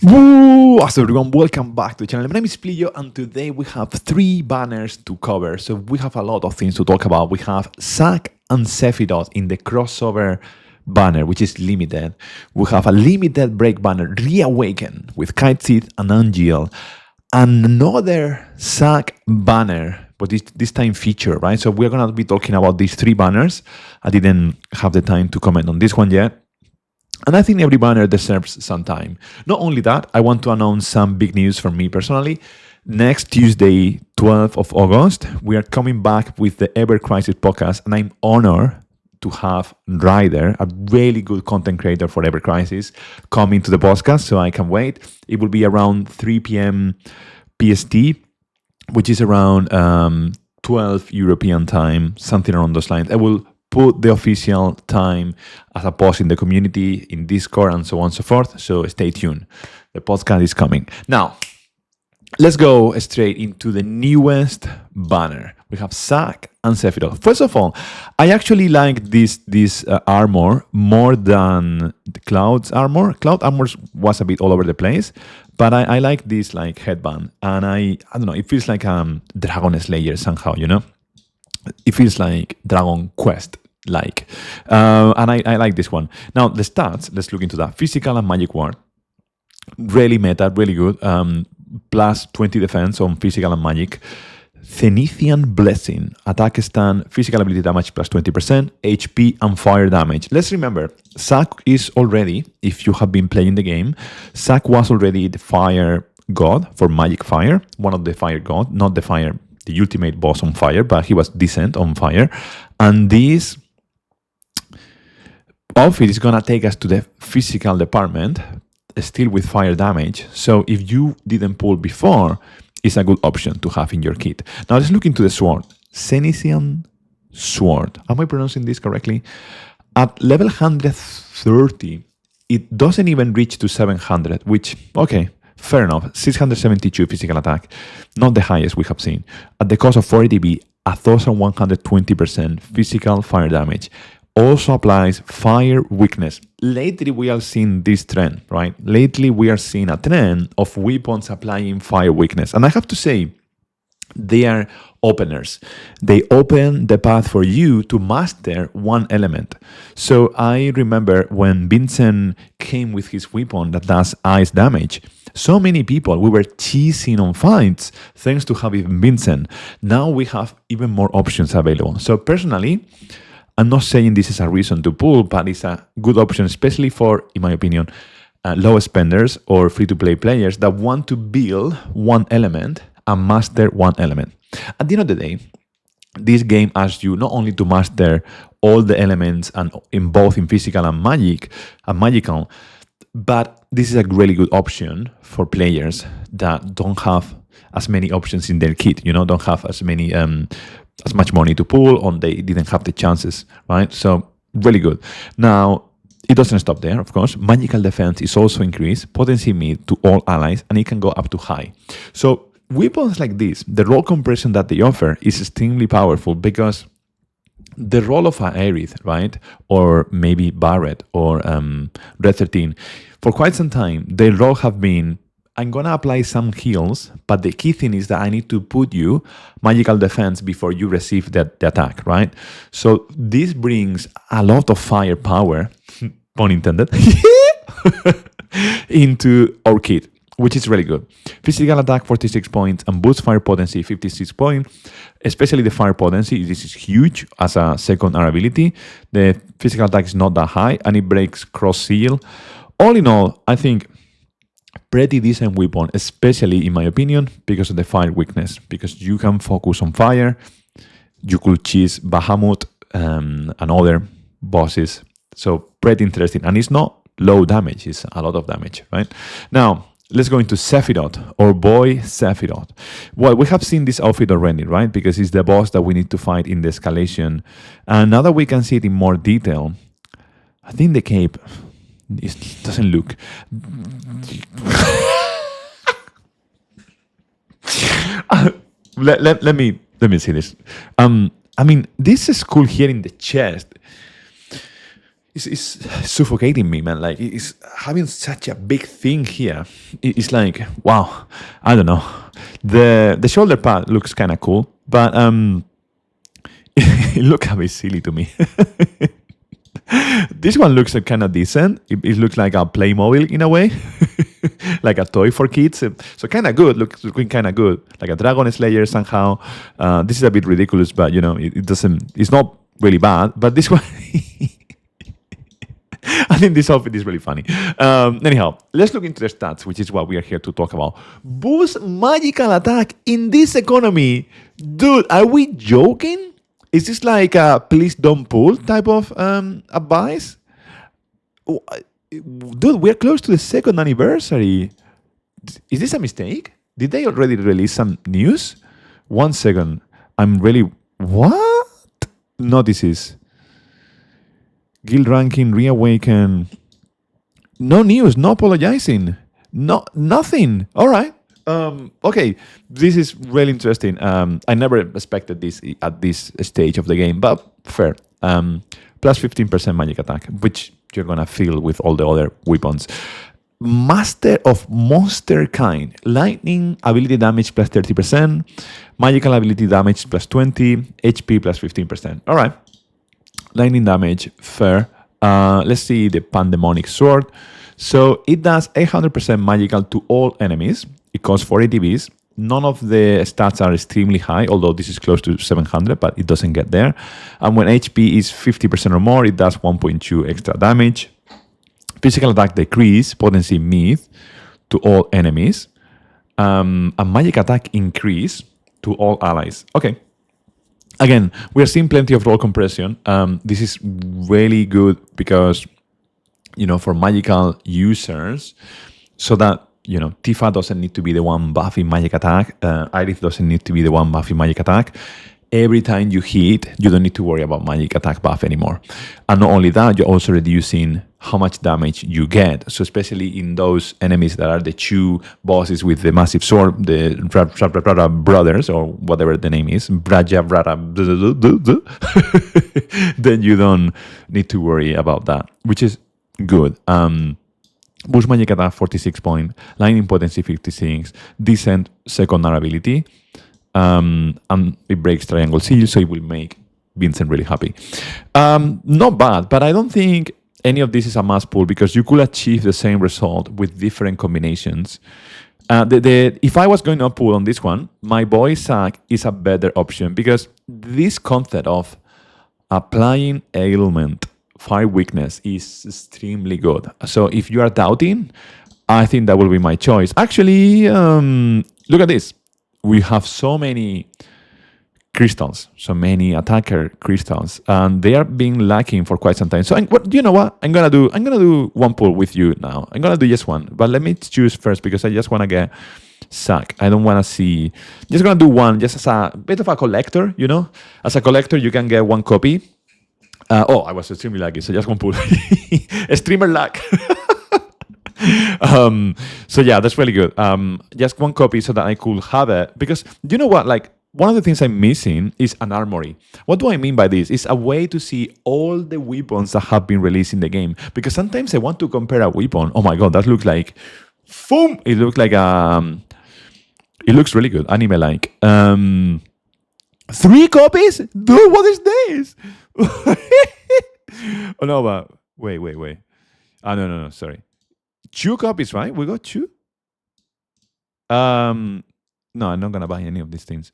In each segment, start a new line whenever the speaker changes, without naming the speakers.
Woo! So everyone, welcome back to the channel. My name is Pliyo, and today we have three banners to cover. So we have a lot of things to talk about. We have Zack and Sephiroth in the crossover banner, which is limited. We have a limited break banner, Reawaken, with Cait and Angeal, and another Zack banner, but this time feature, right? So we're gonna be talking about these three banners. I didn't have the time to comment on this one yet. And I think every banner deserves some time. Not only that, I want to announce some big news for me personally. Next Tuesday, 12th of August, we are coming back with the Ever Crisis podcast, and I'm honored to have Ryder, a really good content creator for Ever Crisis, coming to the podcast, so I can wait. It will be around 3 p.m. PST, which is around 12 European time, something around those lines. I will put the official time as a post in the community, in Discord, and so on and so forth. So stay tuned. The podcast is coming. Now, let's go straight into the newest banner. We have Zack and Sephiroth. First of all, I actually like this armor more than the Cloud's armor. Cloud armor was a bit all over the place, but I like this like headband, and I don't know. It feels like Dragon Slayer somehow, you know. It feels like Dragon Quest like, and I like this one. Now the stats, let's look into that. Physical and magic ward, really meta, really good. Plus 20 defense on physical and magic. Zenithian Blessing, attack stand, physical ability damage plus 20%, HP and fire damage. Let's remember, Zack is already, if you have been playing the game, Zack was already the fire god for magic fire, one of the fire god, not the ultimate boss on fire, but he was decent on fire. And this outfit is gonna take us to the physical department, still with fire damage. So if you didn't pull before, it's a good option to have in your kit. Now let's look into the sword. Zenithian Sword. Am I pronouncing this correctly? At level 130, it doesn't even reach to 700, which, okay, fair enough. 672 physical attack, not the highest we have seen. At the cost of 40 DB, 1120% physical fire damage. Also applies fire weakness. Lately, we are seeing this trend, right? Lately, we are seeing a trend of weapons applying fire weakness. And I have to say, they are openers. They open the path for you to master one element. So I remember when Vincent came with his weapon that does ice damage, so many people, we were cheesing on fights thanks to having Vincent. Now we have even more options available. So personally, I'm not saying this is a reason to pull, but it's a good option, especially for, in my opinion, low spenders or free-to-play players that want to build one element and master one element. At the end of the day, this game asks you not only to master all the elements and in both in physical and magical, but this is a really good option for players that don't have as many options in their kit, you know, don't have as much money to pull, or they didn't have the chances, right? So really good. Now, it doesn't stop there, of course. Magical defense is also increased, potency mid to all allies, and it can go up to high. So weapons like this, the roll compression that they offer is extremely powerful because the role of an Aerith, right, or maybe Barret or Red 13, for quite some time, their role have been, I'm gonna apply some heals, but the key thing is that I need to put you magical defense before you receive the attack, right? So this brings a lot of firepower, pun intended, into our kit, which is really good. Physical attack 46 points and boost fire potency 56 points. Especially the fire potency, this is huge as a second R ability. The physical attack is not that high and it breaks cross seal. All in all, I think pretty decent weapon, especially in my opinion, because of the fire weakness, because you can focus on fire. You could cheese Bahamut and other bosses. So pretty interesting. And it's not low damage, it's a lot of damage, right? Now, let's go into Sephiroth, or boy Sephiroth. Well, we have seen this outfit already, right? Because it's the boss that we need to fight in the escalation. And now that we can see it in more detail, I think the cape, it doesn't look... let me see this. I mean, this is cool here in the chest. it's suffocating me, man. Like it's having such a big thing here. It's like, wow, I don't know. The shoulder pad looks kind of cool, but it looks a bit silly to me. This one looks kind of decent. It looks like a Playmobil in a way, like a toy for kids. So kind of good. Looking kind of good, like a Dragon Slayer somehow. This is a bit ridiculous, but it doesn't. It's not really bad. But this one. I think this outfit is really funny. Anyhow, let's look into the stats, which is what we are here to talk about. Boost magical attack in this economy. Dude, are we joking? Is this like a please don't pull type of advice? Dude, we're close to the 2nd anniversary. Is this a mistake? Did they already release some news? 1 second. I'm really... What? Notices. Guild ranking, Reawaken. No news, no apologizing. No, nothing. All right. Okay, this is really interesting. I never expected this at this stage of the game, but fair. Plus 15% magic attack, which you're gonna feel with all the other weapons. Master of Monster Kind. Lightning ability damage plus 30%. Magical ability damage plus 20. HP plus 15%. All right. Lightning damage, fair. Let's see the Pandemonic Sword. So it does 800% magical to all enemies. It costs 4 ATBs. None of the stats are extremely high, although this is close to 700, but it doesn't get there. And when HP is 50% or more, it does 1.2 extra damage. Physical attack decrease, potency mid to all enemies. And magic attack increase to all allies. Okay. Again, we are seeing plenty of roll compression. This is really good because, for magical users, so that, Tifa doesn't need to be the one buffing magic attack. Iris doesn't need to be the one buffing magic attack. Every time you hit, you don't need to worry about magic attack buff anymore. And not only that, you're also reducing how much damage you get. So especially in those enemies that are the 2 bosses with the massive sword, the brothers, or whatever the name is, then you don't need to worry about that, which is good. Boost magic attack 46 point, lightning potency 56, decent secondary ability. And it breaks triangle seal, so it will make Vincent really happy. Not bad, but I don't think any of this is a must pull because you could achieve the same result with different combinations. If I was going to pull on this one, my boy Zack is a better option because this concept of applying ailment, fire weakness is extremely good. So if you are doubting, I think that will be my choice. Actually, look at this. We have so many crystals, so many attacker crystals, and they are being lacking for quite some time. So you know what? I'm gonna do one pull with you now. I'm gonna do just one, but let me choose first because I just wanna get Zack. I don't wanna see. Just gonna do one, just as a bit of a collector. As a collector, you can get 1 copy. I was extremely lucky, so just one pull. Streamer luck. So yeah, that's really good. Just 1 copy so that I could have it because you know what? Like one of the things I'm missing is an armory. What do I mean by this? It's a way to see all the weapons that have been released in the game. Because sometimes I want to compare a weapon. Oh my god, that looks like, boom! It looks like it looks really good, anime-like. 3 copies, dude. What is this? Oh no, but wait. Oh no, sorry. 2 copies, right? We got 2? No, I'm not gonna buy any of these things.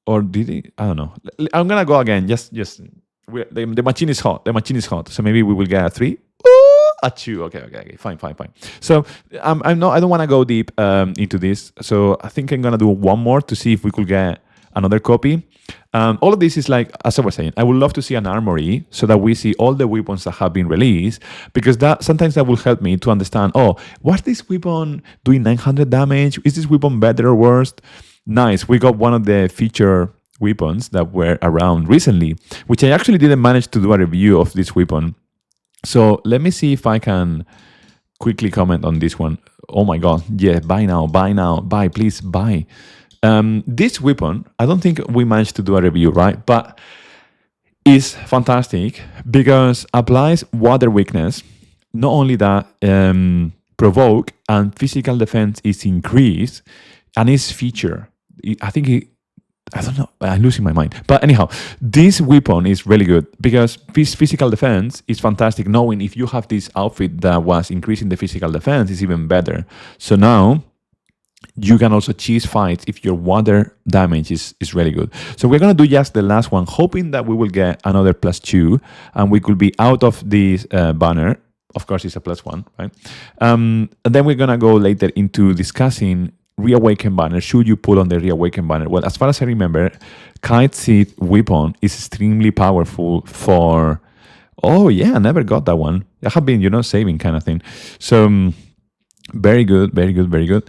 Or did he? I don't know. I'm gonna go again. Just the machine is hot. The machine is hot. So maybe we will get a 3. Ooh, a 2. Okay. Fine. So I don't want to go deep into this. So I think I'm gonna do one more to see if we could get another copy. All of this is like, as I was saying, I would love to see an armory so that we see all the weapons that have been released, because sometimes that will help me to understand, was this weapon doing 900 damage? Is this weapon better or worse? Nice. We got one of the feature weapons that were around recently, which I actually didn't manage to do a review of this weapon. So let me see if I can quickly comment on this one. Oh my God. Yeah, buy now. Buy, please buy. This weapon, I don't think we managed to do a review, right? But is fantastic because applies water weakness. Not only that, provoke and physical defense is increased and is feature. I think I don't know. I'm losing my mind. But anyhow, this weapon is really good because this physical defense is fantastic. Knowing if you have this outfit that was increasing the physical defense is even better. So now you can also cheese fights if your water damage is really good. So we're going to do just the last one, hoping that we will get another +2 and we could be out of this banner. Of course, it's a +1, right? And then we're going to go later into discussing Reawaken banner. Should you put on the Reawaken banner? Well, as far as I remember, Cait's weapon is extremely powerful for... Oh, yeah, I never got that one. I have been, saving kind of thing. So, very good, very good, very good.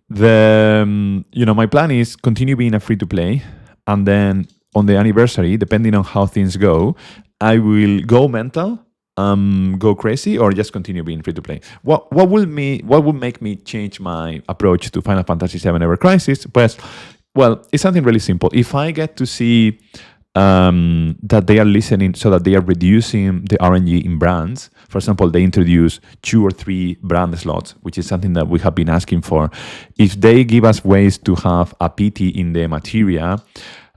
My plan is continue being a free-to-play. And then on the anniversary, depending on how things go, I will go mental, go crazy, or just continue being free to play. What will make me change my approach to Final Fantasy VII Ever Crisis? Well, it's something really simple. If I get to see that they are listening, so that they are reducing the RNG in brands. For example, they introduce 2 or 3 brand slots, which is something that we have been asking for. If they give us ways to have a PT in the materia,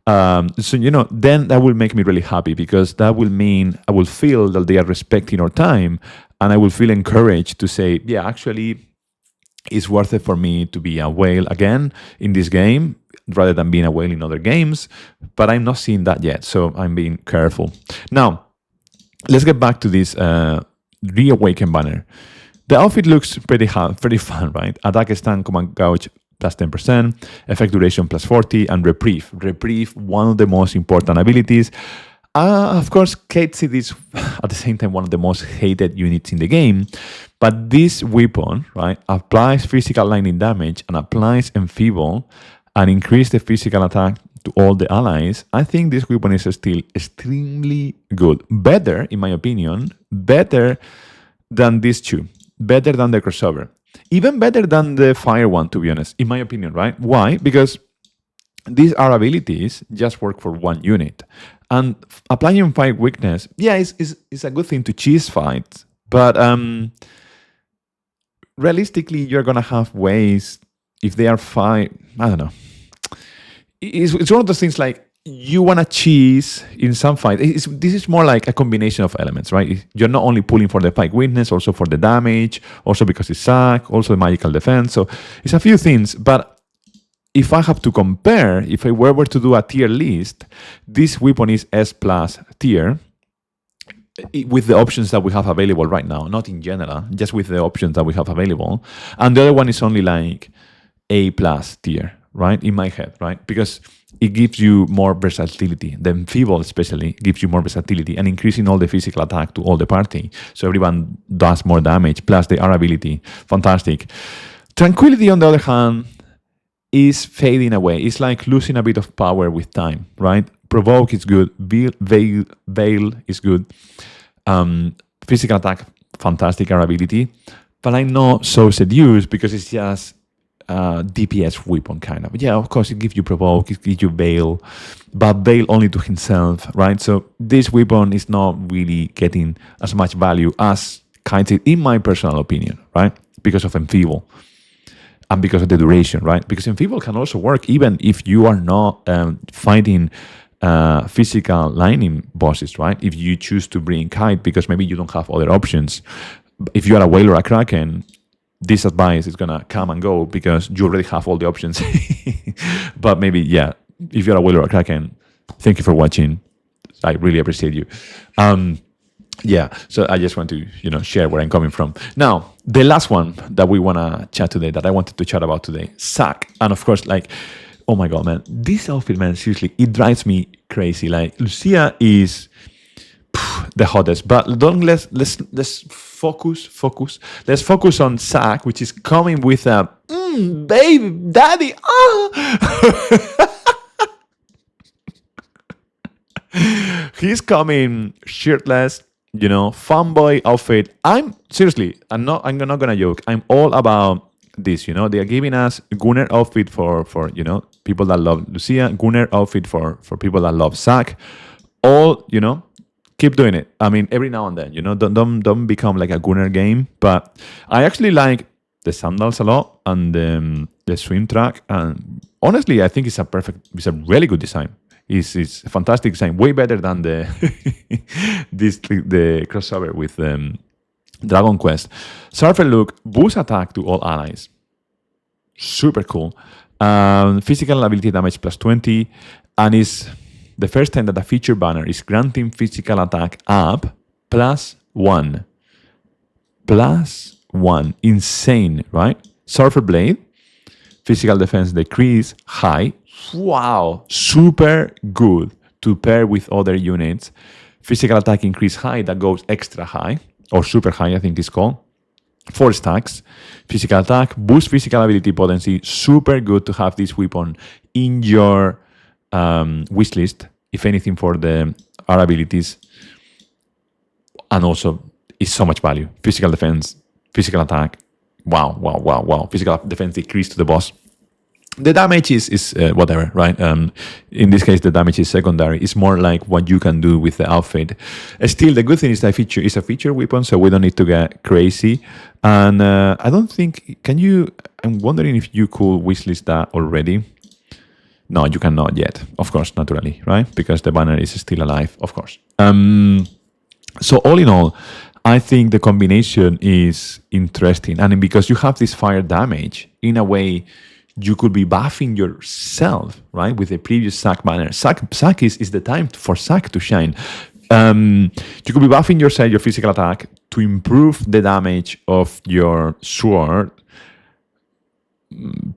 then that will make me really happy, because that will mean I will feel that they are respecting our time, and I will feel encouraged to say, yeah, actually, it's worth it for me to be a whale again in this game rather than being a whale in other games. But I'm not seeing that yet, so I'm being careful. Now, let's get back to this Reawaken banner. The outfit looks pretty fun, right? Attack, stun, command gouge +10%, effect duration +40, and reprieve. Reprieve, one of the most important abilities. Of course, Cait is at the same time one of the most hated units in the game, but this weapon, right, applies physical lightning damage and applies enfeeble and increase the physical attack to all the allies. I think this weapon is still extremely good. Better, in my opinion, better than these two. Better than the crossover. Even better than the fire one, to be honest, in my opinion, right? Why? Because these are abilities just work for one unit. And applying fire weakness, yeah, it's a good thing to cheese fights. But realistically, you're going to have ways, if they are fire, I don't know. It's one of those things like, you want to cheese in some fight. This is more like a combination of elements, right? You're not only pulling for the fight weakness, also for the damage, also because it's Zack, also the magical defense. So it's a few things. But if I have to compare, if I were to do a tier list, this weapon is S+ tier with the options that we have available right now, not in general, just with the options that we have available. And the other one is only like A+ tier, right? In my head, right? Because it gives you more versatility. The enfeeble especially gives you more versatility and increasing all the physical attack to all the party. So everyone does more damage, plus the R ability. Fantastic. Tranquility, on the other hand, is fading away. It's like losing a bit of power with time, right? Provoke is good. Veil is good. Physical attack, fantastic R ability. But I'm not so seduced because it's just DPS weapon kind of. Yeah, of course, it gives you provoke, it gives you veil, but veil only to himself, right? So this weapon is not really getting as much value as Cait, in my personal opinion, right? Because of enfeeble and because of the duration, right? Because enfeeble can also work even if you are not fighting physical lightning bosses, right? If you choose to bring Cait because maybe you don't have other options. If you are a whale or a kraken, this advice is going to come and go because you already have all the options. But maybe, yeah, if you're a whale or a kraken, thank you for watching. I really appreciate you. Yeah, so I just want to, share where I'm coming from. Now, the last one that we want to chat today, that I wanted to chat about today, Zack. And of course, like, oh my God, man, this outfit, man, seriously, it drives me crazy. Like, Lucia is the hottest, but let's focus. Let's focus on Zack, which is coming with a baby daddy. He's coming shirtless, fanboy outfit. I'm not gonna joke. I'm all about this. They are giving us Gunner outfit for people that love Lucia, Gunner outfit for people that love Zack. all, keep doing it. I mean, every now and then, don't become like a gunner game. But I actually like the sandals a lot and the swim track. And honestly, I think it's a really good design. It's a fantastic design, way better than the crossover with Dragon Quest. Surfer look, boost attack to all allies. Super cool. Physical ability damage plus 20, and is the first time that a feature banner is granting physical attack up plus 1. Plus 1. Insane, right? Surfer Blade, physical defense decrease high. Wow, super good to pair with other units. Physical attack increase high, that goes extra high, or super high, I think it's called. 4 stacks. Physical attack, boost physical ability potency. Super good to have this weapon in your wish list, if anything, for the R abilities. And also, it's so much value. Physical defense, physical attack. Wow. Physical defense decrease to the boss. The damage is whatever, right? In this case, the damage is secondary. It's more like what you can do with the outfit. Still, the good thing is that feature is a feature weapon, so we don't need to get crazy. And I don't think, I'm wondering if you could wishlist that already. No, you cannot yet, of course, naturally, right? Because the banner is still alive, of course. So all in all, I think the combination is interesting. And because you have this fire damage, in a way, you could be buffing yourself, right? With the previous Zack banner. Zack is the time for Zack to shine. You could be buffing yourself, your physical attack, to improve the damage of your sword.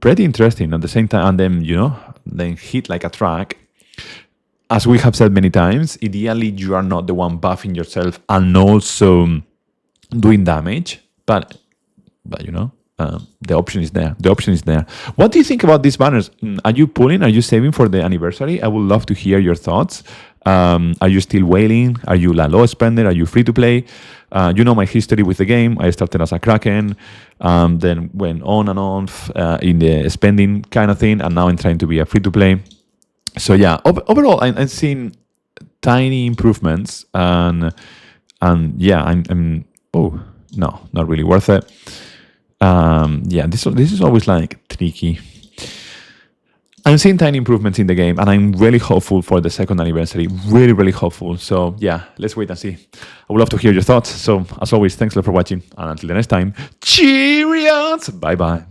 Pretty interesting at the same time. And then, then hit like a truck. As we have said many times, ideally you are not the one buffing yourself and also doing damage. But the option is there. What do you think about these banners? Are you pulling? Are you saving for the anniversary? I would love to hear your thoughts. Are you still wailing? Are you a low spender? Are you free to play? You know my history with the game. I started as a Kraken, then went on and on in the spending kind of thing, and now I'm trying to be a free to play. So yeah, overall, I'm seeing tiny improvements, and yeah, I'm no, not really worth it. This is always like tricky. I'm seeing tiny improvements in the game, and I'm really hopeful for the second anniversary. Really, really hopeful. So yeah, let's wait and see. I would love to hear your thoughts. So as always, thanks a lot for watching, and until the next time, cheerios! Bye bye.